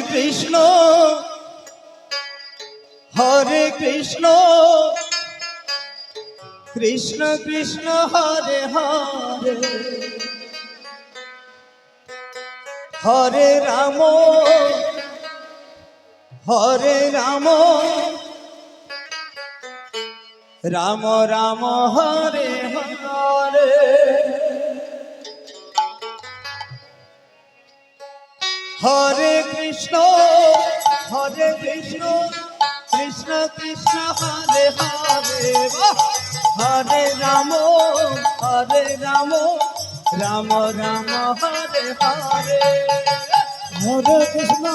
Krishna Hare Krishna Krishna Krishna Hare Hare Hare Ram Hare Ram Ram Ram Hare Hare Hare Krishna Krishna Krishna Hare Hare Hare Ram Ram Ram Hare Hare Hare Krishna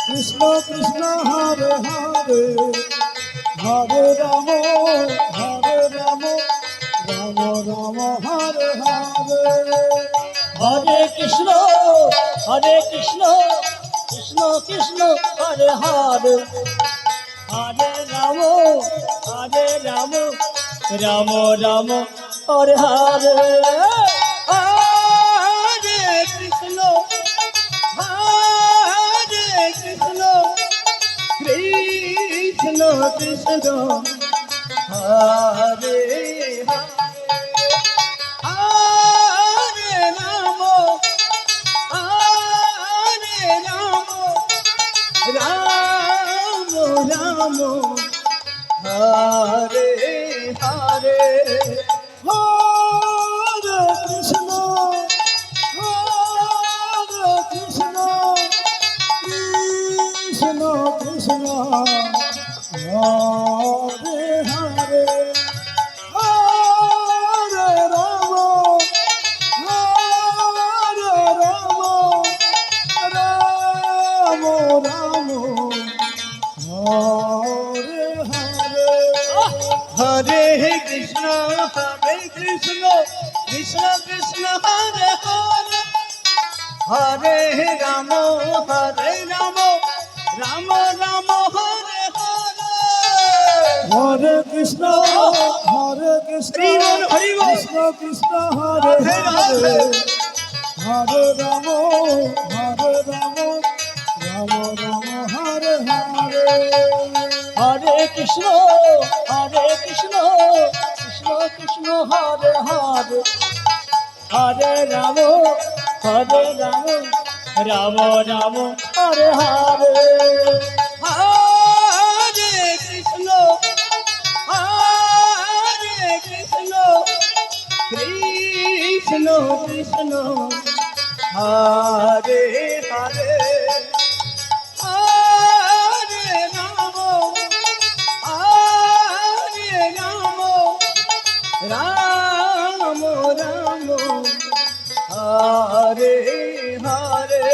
Krishna Krishna Hare Hare Hare Ram Ram Ram Hare Hare Hare Krishna Krishna Krishna Hare Hare Hare Ram Ram Ram Hare Hare Hare Krishna Krishna Krishna Hare Hare Ram Ram Ram Hare Hare Hare Krishna Krishna Krishna Hare Hare Hare Ram Ram Ram Hare Hare Hare Krishna Krishna Krishna Hare Hare Hare Ram Ram Ram Hare Hare Hare Krishna Krishna Krishna Hare Hare Hare Ram Ram Hare Hare Hare Krishna Krishna Krishna Hare Hare Hare Ram Ram Hare Hare Hare Krishna Krishna Krishna Hare Hare Hare Ram Ram Ram Hare Hare Hare